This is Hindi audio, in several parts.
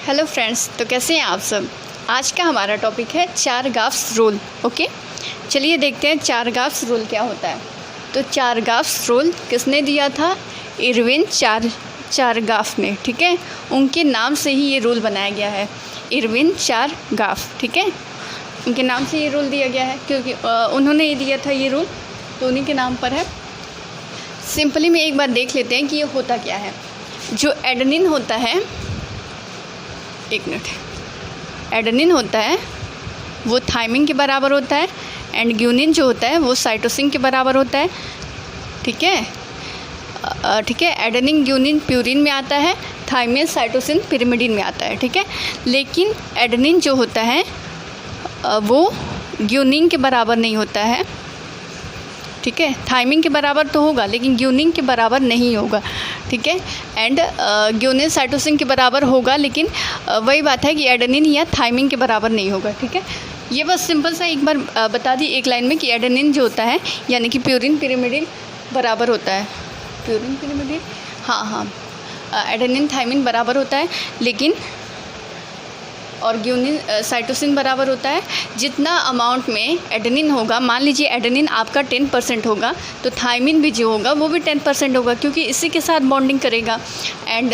हेलो फ्रेंड्स, तो कैसे हैं आप सब। आज का हमारा टॉपिक है चारगाफ्स रूल। ओके, चलिए देखते हैं चारगाफ्स रूल क्या होता है। तो चारगाफ्स रूल किसने दिया था? इरविन चारगाफ ने। ठीक है, उनके नाम से ही ये रूल बनाया गया है, इरविन चारगाफ। ठीक है, उनके नाम से ये रूल दिया गया है क्योंकि उन्होंने ये दिया था ये रूल, तो उन्हीं के नाम पर है। सिंपली में एक बार देख लेते हैं कि ये होता क्या है। जो एडेनिन होता है, एक मिनट, एडेनिन होता है वो थायमिन के बराबर होता है, एंड ग्यूनिन जो होता है वो साइटोसिन के बराबर होता है। ठीक है, ठीक है, एडेनिन ग्यूनिन प्यूरिन में आता है, थायमिन साइटोसिन पिरिमिडिन में आता है। ठीक है, लेकिन एडेनिन जो होता है वो ग्यूनिन के बराबर नहीं होता है। ठीक है, थायमिन के बराबर तो होगा लेकिन ग्यूनिन के बराबर नहीं होगा। ठीक है, एंड ग्यूनिन साइटोसिन के बराबर होगा, लेकिन वही बात है कि एडेनिन या थायमिन के बराबर नहीं होगा। ठीक है, ये बस सिंपल सा एक बार बता दी एक लाइन में कि एडेनिन जो होता है यानी कि प्यूरिन पिरिमिडिन बराबर होता है। प्यूरिन पिरिमिडिन, हाँ, एडेनिन थायमिन बराबर होता है, लेकिन और ग्यूनिन साइटोसिन बराबर होता है। जितना अमाउंट में एडेनिन होगा, मान लीजिए एडेनिन आपका 10% होगा, तो थायमिन भी जो होगा वो भी 10% होगा, क्योंकि इसी के साथ बॉन्डिंग करेगा। एंड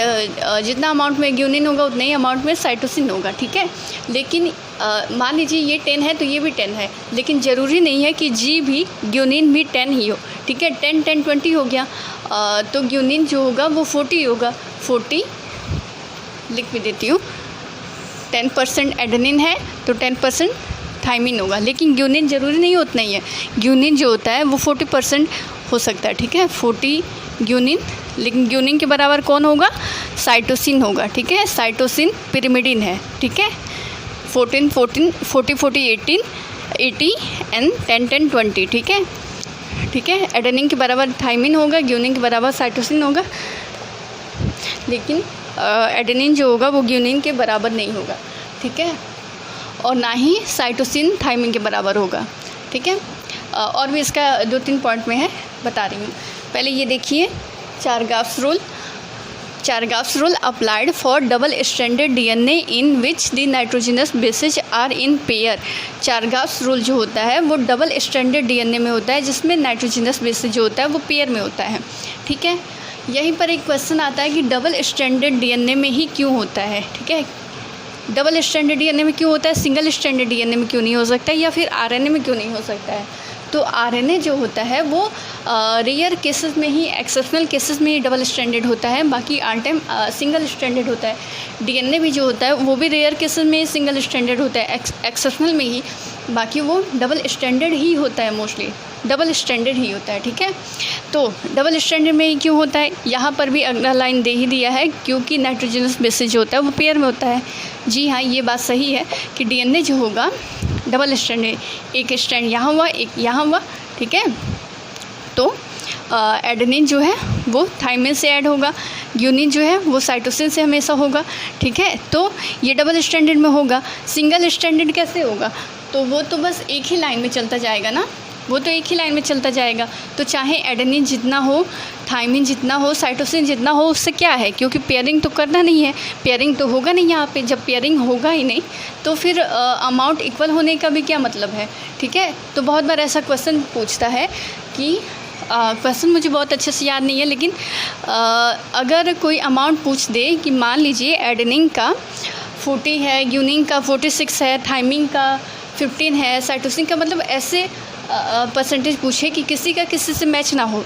जितना अमाउंट में ग्यूनिन होगा उतने ही अमाउंट में साइटोसिन होगा। ठीक है, लेकिन मान लीजिए ये 10 है तो ये भी 10 है, लेकिन ज़रूरी नहीं है कि जी भी ग्यूनिन भी 10 ही हो। ठीक है, 10 10 20 हो गया, तो ग्यूनिन जो होगा वो 40 होगा। 40 लिख भी देती हूँ। 10% एडेनिन है तो 10% थायमिन होगा, लेकिन ग्यूनिन ज़रूरी नहीं उतना ही है। ग्यूनिन जो होता है वो 40% हो सकता है। ठीक है, 40 ग्यूनिन, लेकिन ग्यूनिन के बराबर कौन होगा? साइटोसिन होगा। ठीक है, साइटोसिन पिरिमिडिन है। ठीक है, 14 14 40 40 18 80 एंड 10 10 20। ठीक है, ठीक है, एडेनिन के बराबर थायमिन होगा, ग्यूनिन के बराबर साइटोसिन होगा, लेकिन एडेनिन जो होगा वो ग्यूनिन के बराबर नहीं होगा। ठीक है, और ना ही साइटोसिन थायमिन के बराबर होगा। ठीक है, और भी इसका 2-3 पॉइंट में है, बता रही हूँ। पहले ये देखिए Chargaff's rule. Chargaff's rule applied for double stranded DNA in which the nitrogenous bases are in pair. Chargaff's rule जो होता है वो डबल स्ट्रैंडेड डीएनए में होता है, जिसमें नाइट्रोजनस बेसेज जो होता है वो पेयर में होता है। ठीक है, यहीं पर एक क्वेश्चन आता है कि डबल स्ट्रैंडेड डीएनए में ही क्यों होता है। ठीक है, डबल स्ट्रैंडेड डीएनए में क्यों होता है, सिंगल स्ट्रैंडेड डीएनए में क्यों नहीं हो सकता है, या फिर आरएनए में क्यों नहीं हो सकता है। तो आरएनए जो होता है वो रेयर केसेस में ही, एक्सेप्शनल केसेस में ही डबल स्ट्रैंडेड होता है, बाकी ऑल टाइम सिंगल स्ट्रैंडेड होता है। डीएनए भी जो होता है वो भी रेयर केसेस में सिंगल स्ट्रैंडेड होता है, एक्सेप्शनल में ही, बाकी वो डबल स्ट्रैंडेड ही होता है, मोस्टली डबल स्ट्रैंडेड ही होता है। ठीक है, तो डबल स्ट्रैंडेड में ही क्यों होता है, यहाँ पर भी अगला लाइन दे ही दिया है, क्योंकि नाइट्रोजनस बेसिस जो होता है वो पेयर में होता है। जी हाँ, ये बात सही है कि डीएनए जो होगा डबल स्ट्रैंडेड, एक स्ट्रैंड यहाँ हुआ, एक यहाँ हुआ। ठीक है, तो एडेनिन जो है वो थायमिन से ऐड होगा, ग्यूनिन जो है वो साइटोसिन से हमेशा होगा। ठीक है, तो ये डबल स्ट्रैंडेड में होगा। सिंगल स्ट्रैंडेड कैसे होगा? तो वो तो बस एक ही लाइन में चलता जाएगा ना, वो तो एक ही लाइन में चलता जाएगा। तो चाहे एडेनिन जितना हो, थायमिन जितना हो, साइटोसिन जितना हो, उससे क्या है, क्योंकि पेयरिंग तो करना नहीं है, पेयरिंग तो होगा नहीं यहाँ पे। जब पेयरिंग होगा ही नहीं तो फिर अमाउंट इक्वल होने का भी क्या मतलब है। ठीक है, तो बहुत बार ऐसा क्वेश्चन पूछता है कि क्वेश्चन मुझे बहुत अच्छे से याद नहीं है, लेकिन अगर कोई अमाउंट पूछ दे कि मान लीजिए एडेनिन का 40 है, ग्यूनिन का 46 है, थायमिन का 15 है, साइटोसिन का, मतलब ऐसे परसेंटेज पूछे कि किसी का किसी से मैच ना हो।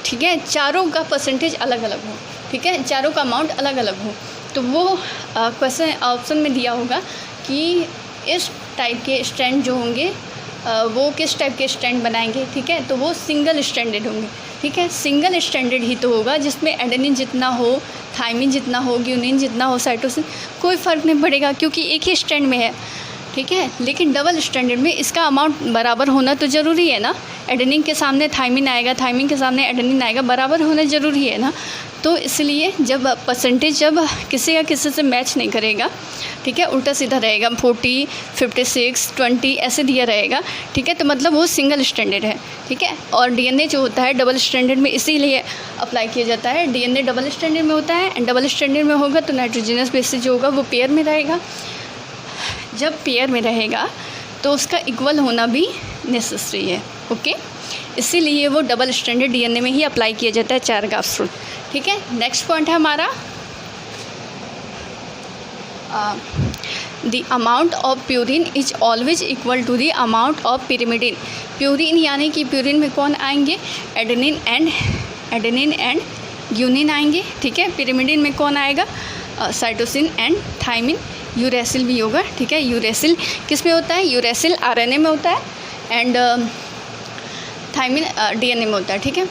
ठीक है, चारों का परसेंटेज अलग अलग हो। ठीक है, चारों का अमाउंट अलग अलग हो, तो वो क्वेश्चन ऑप्शन में दिया होगा कि इस टाइप के स्ट्रैंड जो होंगे वो किस टाइप के स्ट्रैंड बनाएंगे। ठीक है, तो वो सिंगल स्ट्रैंडेड होंगे। ठीक है, सिंगल स्ट्रैंडेड ही तो होगा जिसमें एडेनिन जितना हो, थायमिन जितना हो, ग्यूनिन जितना हो, साइटोसिन, कोई फ़र्क नहीं पड़ेगा क्योंकि एक ही स्ट्रैंड में है। ठीक है। लेकिन डबल स्टैंडर्ड में इसका अमाउंट बराबर होना तो ज़रूरी है ना, एडेनिन के सामने थाइमिन आएगा, थाइमिन के सामने एडेनिन आएगा, बराबर होना ज़रूरी है ना। तो इसलिए जब परसेंटेज जब किसी का किसी से मैच नहीं करेगा, ठीक है, उल्टा सीधा रहेगा, 40, 56, 20 ऐसे दिया रहेगा, ठीक है, तो मतलब वो सिंगल स्टैंडर्ड है, ठीक है। और डीएनए जो होता है डबल स्टैंडर्ड में इसीलिए अप्लाई किया जाता है। डीएनए डबल स्टैंडर्ड में होता है, एंड डबल स्टैंडर्ड में होगा तो नाइट्रोजनस बेसिस जो होगा वो पेयर में रहेगा। जब पेयर में रहेगा तो उसका इक्वल होना भी नेसेसरी है, ओके। इसीलिए वो डबल स्टैंडर्ड डीएनए में ही अप्लाई किया जाता है चार-गाव्स रूल, ठीक है। नेक्स्ट पॉइंट है हमारा the amount of purine is always equal to the amount of pyrimidine. Purine यानी कि प्यूरिन में कौन आएंगे, एडेनिन एंड ग्यूनिन आएंगे, ठीक है। पिरिमिडिन में कौन आएगा, साइटोसिन एंड थाइमिन। यूरेसिल भी होगा, ठीक है। यूरेसिल किस में होता है, यूरेसिल आरएनए में होता है, एंड थाइमिन डीएनए में होता है, ठीक है।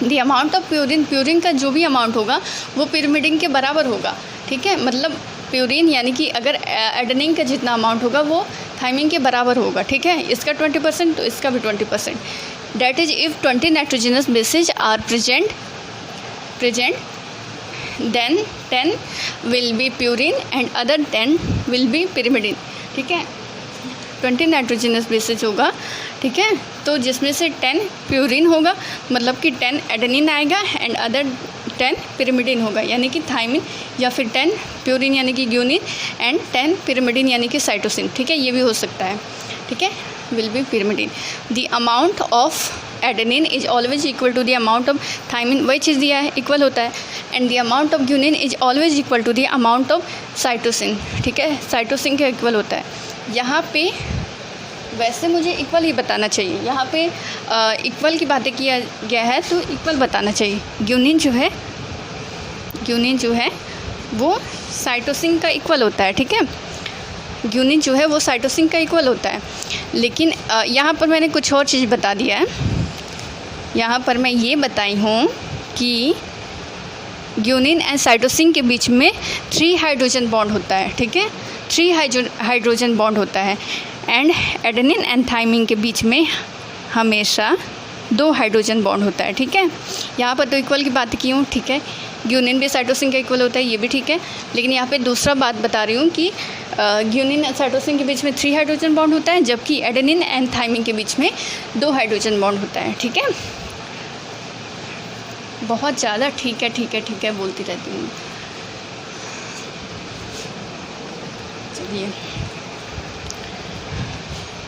द अमाउंट ऑफ प्यूरिन का जो भी अमाउंट होगा वो पिरिमिडिन के बराबर होगा, ठीक है। मतलब प्यूरिन यानी कि अगर एडेनिन का जितना अमाउंट होगा वो थाइमिन के बराबर होगा, ठीक है। इसका 20% तो इसका भी 20%। That is if 20 nitrogenous bases are present then 10 will be purine and other 10 will be pyrimidine, ठीक है। 20 नाइट्रोजनस बेसिस होगा, ठीक है, तो जिसमें से 10 प्यूरिन होगा, मतलब कि 10 एडेनिन आएगा एंड अदर 10 पिरिमिडिन होगा, यानी कि थाइमिन, या फिर 10 प्यूरिन यानी कि ग्यूनिन एंड 10 पिरिमिडिन यानी कि साइटोसिन, ठीक है, ये भी हो सकता है, ठीक है, will be pyrimidine. The amount of adenine is always equal to the amount of thymine, वही चीज़ दिया है, इक्वल होता है, and the amount of guanine is always equal to the amount of cytosine, ठीक है, साइटोसिन का इक्वल होता है। यहाँ पे वैसे मुझे इक्वल ही बताना चाहिए, यहाँ पे इक्वल की बातें किया गया है तो इक्वल बताना चाहिए। ग्यूनिन जो है वो साइटोसिन का इक्वल होता है, ठीक है। ग्यूनिन जो है वो साइटोसिन का इक्वल होता है, लेकिन यहाँ पर मैंने कुछ और चीज़ बता दिया है। यहाँ पर मैं ये बताई हूँ कि ग्यूनिन एंड साइटोसिन के बीच में 3 हाइड्रोजन बॉन्ड होता है, ठीक है, 3 हाइड्रोजन बॉन्ड होता है, एंड एडेनिन एंड थाइमिन के बीच में हमेशा 2 हाइड्रोजन बॉन्ड होता है, ठीक है। यहाँ पर तो इक्वल की बात की हूँ, ठीक है। ग्यूनिन भी साइटोसिन का इक्वल होता है, ये भी ठीक है, लेकिन यहाँ पे दूसरा बात बता रही हूँ कि ग्यूनिन एंड साइटोसिन के बीच में 3 हाइड्रोजन बॉन्ड होता है, जबकि एडेनिन एंड थाइमिन के बीच में 2 हाइड्रोजन बॉन्ड होता है, ठीक है। बहुत ज़्यादा ठीक है बोलती रहती हूँ। चलिए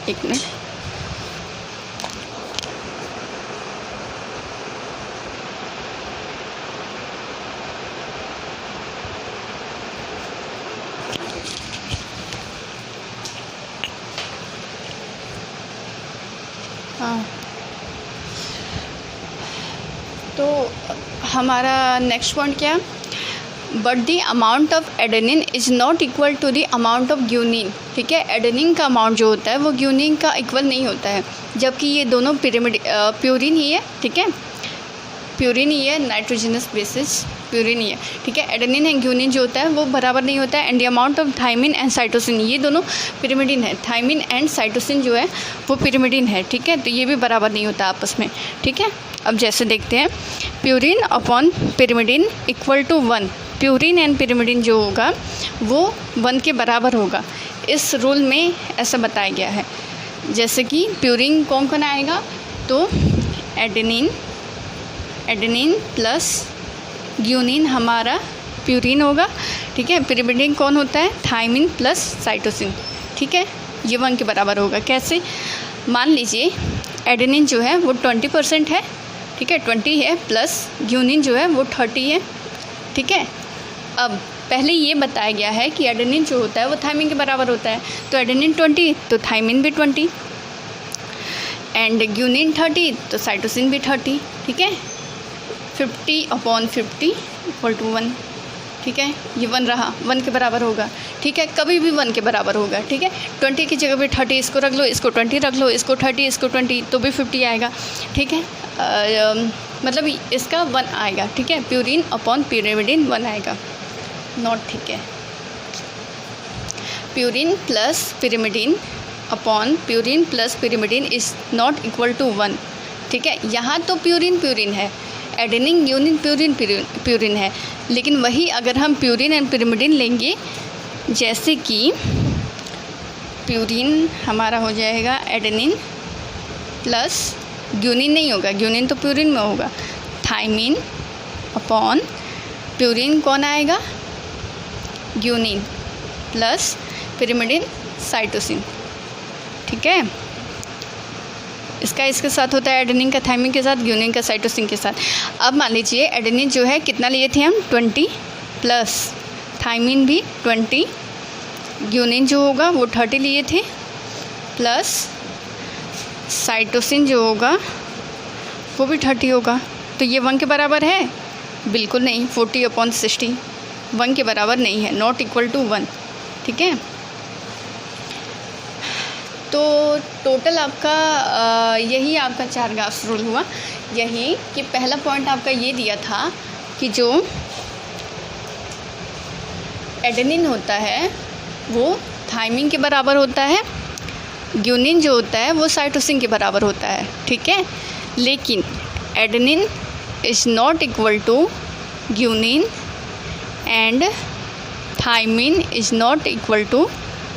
एक मिनट। हाँ, तो हमारा नेक्स्ट पॉइंट क्या है, but the amount of adenine is not equal to the amount of guanine, ठीक है। एडेनिन का अमाउंट जो होता है वो ग्यूनिन का इक्वल नहीं होता है, जबकि ये दोनों प्यूरिन ही है, ठीक है, प्यूरिन ही है, नाइट्रोजनस बेसिस प्यूरिन ही है, ठीक है। एडेनिन एंड ग्यूनिन जो होता है वो बराबर नहीं होता है, and the amount of thymine and cytosine, ये दोनों पिरिमिडिन है, थाइमिन एंड साइटोसिन जो है वो पिरिमिडिन है, ठीक है, तो ये भी बराबर नहीं होता आपस में, ठीक है। अब जैसे देखते हैं, purine upon pyrimidine equal to 1, purine and pyrimidine जो होगा वो 1 के बराबर होगा, इस रूल में ऐसा बताया गया है। जैसे कि प्यूरिन कौन कौन आएगा, तो एडेनिन प्लस ग्यूनिन हमारा प्यूरिन होगा, ठीक है। पिरिमिडिन कौन होता है, थाइमिन प्लस साइटोसिन, ठीक है, ये 1 के बराबर होगा। कैसे, मान लीजिए एडेनिन जो है वो 20% है, ठीक है, 20 है, प्लस ग्यूनिन जो है वो 30 है, ठीक है। अब पहले ये बताया गया है कि एडेनिन जो होता है वो थाइमिन के बराबर होता है, तो एडेनिन 20 तो थाइमिन भी 20, एंड ग्यूनिन 30 तो साइटोसिन भी 30, ठीक है। 50/50 इक्वल टू 1, ठीक है, ये 1 रहा, 1 के बराबर होगा, ठीक है, कभी भी 1 के बराबर होगा, ठीक है। 20 की जगह पे 30 इसको रख लो, इसको 20 रख लो, इसको 30 इसको 20 तो भी 50 आएगा, ठीक है। मतलब इसका 1 आएगा, ठीक है, प्यूरिन अपॉन पिरिमिडिन 1 आएगा, नॉट, ठीक है। Purine plus pyrimidine upon purine plus pyrimidine is not equal to 1। ठीक है, यहाँ तो प्यूरिन प्यूरिन है, एडेनिन ग्यूनिन प्यूरिन प्यूरिन है, लेकिन वही अगर हम प्यूरिन एंड पिरिमिडिन लेंगे, जैसे कि प्यूरिन हमारा हो जाएगा एडेनिन प्लस ग्यूनिन नहीं होगा, ग्यूनिन तो प्यूरिन में होगा, थाइमिन अपॉन प्यूरिन कौन आएगा, ग्यूनिन प्लस पिरिमिडिन साइटोसिन। ठीक है, इसका इसके साथ होता है एडेनिन का थाइमिन के साथ, ग्यूनिन का साइटोसिन के साथ। अब मान लीजिए एडेनिन जो है कितना लिए थे हम 20 प्लस थाइमिन भी 20, ग्यूनिन जो होगा वो 30 लिए थे प्लस साइटोसिन जो होगा वो भी 30 होगा। तो ये 1 के बराबर है? बिल्कुल नहीं, 40/60 1 के बराबर नहीं है, नॉट इक्वल टू 1। ठीक है, तो टोटल आपका यही आपका 4 गाउस रूल हुआ। यही कि पहला पॉइंट आपका ये दिया था कि जो एडेनिन होता है वो थाइमिन के बराबर होता है, ग्यूनिन जो होता है वो साइटोसिन के बराबर होता है। ठीक है, लेकिन adenine is not equal to guanine and thymine is not equal to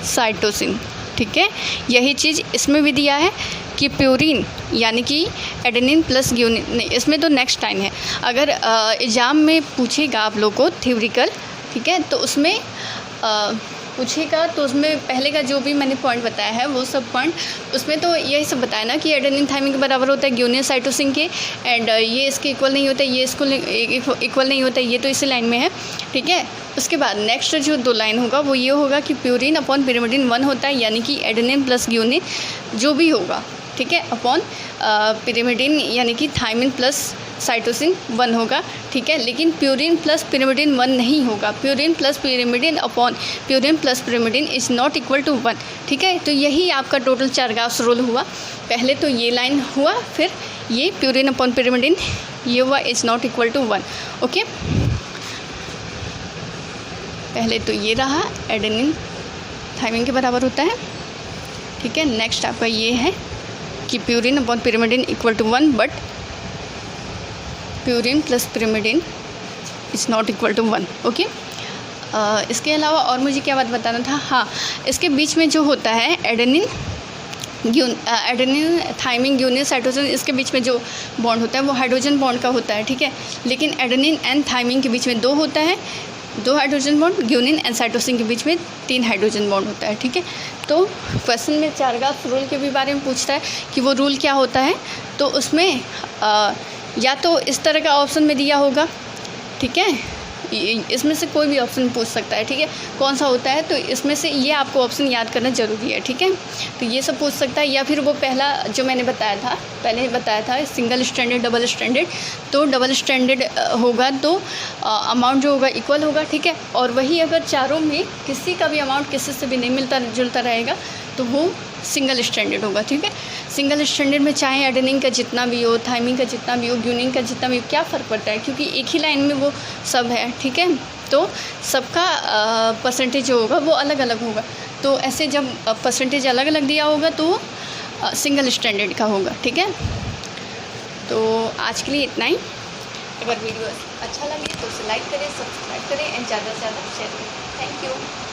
cytosine. ठीक है, यही चीज़ इसमें भी दिया है कि प्यूरिन यानी कि एडेनिन प्लस ग्यूनिन नहीं, इसमें तो नेक्स्ट टाइम है। अगर एग्ज़ाम में पूछेगा आप लोग को थ्योरिकल, ठीक है, तो उसमें पूछेगा तो उसमें पहले का जो भी मैंने पॉइंट बताया है वो सब पॉइंट उसमें तो यही सब बताया ना कि एडेनिन थाइमिन के बराबर होता है ग्यूनिन साइटोसिन के, एंड ये इसके इक्वल नहीं होता, ये इसको इक्वल नहीं होता, ये तो इसी लाइन में है। ठीक है, उसके बाद नेक्स्ट जो 2 लाइन होगा वो ये होगा कि प्यूरिन अपॉन पिरिमिडिन 1 होता है, यानी कि एडेनिन प्लस ग्यूनिन जो भी होगा, ठीक है, अपॉन पिरिमिडिन यानी कि थाइमिन प्लस साइटोसिन 1 होगा। ठीक है, लेकिन प्यूरिन प्लस पिरिमिडिन 1 नहीं होगा, purine plus pyrimidine upon purine plus pyrimidine is not equal to 1। ठीक है, तो यही आपका टोटल 4 गाउस रूल हुआ। पहले तो ये लाइन हुआ, फिर ये प्यूरिन अपॉन पिरिमिडिन ये हुआ is not equal to 1। Okay, पहले तो ये रहा एडेनिन थाइमिन के बराबर होता है। ठीक है, नेक्स्ट आपका ये है कि purine upon pyrimidine equal to 1, but purine plus pyrimidine is not equal to 1। Okay, इसके अलावा और मुझे क्या बात बताना था, हाँ, इसके बीच में जो होता है एडेनिन थाइमिन ग्यूनिन साइटोसिन, इसके बीच में जो बॉन्ड होता है वो हाइड्रोजन बॉन्ड का होता है। ठीक है, लेकिन एडेनिन एंड थाइमिन के बीच में 2 होता है, 2 hydrogen bond, guanine and cytosine के बीच में 3 हाइड्रोजन बॉन्ड होता है। ठीक है, तो क्वेश्चन में 4 गाउस रूल के भी बारे में पूछता है कि वो रूल क्या होता है, तो उसमें या तो इस तरह का ऑप्शन में दिया होगा, ठीक है, इसमें से कोई भी ऑप्शन पूछ सकता है। ठीक है, कौन सा होता है, तो इसमें से ये आपको ऑप्शन याद करना ज़रूरी है। ठीक है, तो ये सब पूछ सकता है, या फिर वो पहला जो मैंने पहले बताया था सिंगल स्टैंडर्ड डबल स्टैंडर्ड, तो डबल स्टैंडर्ड होगा तो अमाउंट जो होगा इक्वल होगा। ठीक है, और वही अगर चारों में किसी का भी अमाउंट किसी से भी नहीं मिलता जुलता रहेगा तो वो सिंगल स्टैंडर्ड होगा। ठीक है, सिंगल स्टैंडर्ड में चाहे एडेनिन का जितना भी हो, थाइमिन का जितना भी हो, ग्यूनिन का जितना भी हो, क्या फ़र्क पड़ता है, क्योंकि एक ही लाइन में वो सब है। ठीक है, तो सबका परसेंटेज जो होगा वो अलग अलग होगा। तो ऐसे जब परसेंटेज अलग अलग दिया होगा तो सिंगल स्टैंडर्ड का होगा। ठीक है, तो आज के लिए इतना ही। अगर वीडियो अच्छा लगे तो उसे लाइक करें, सब्सक्राइब करें एंड ज़्यादा से ज़्यादा शेयर करें। Thank you.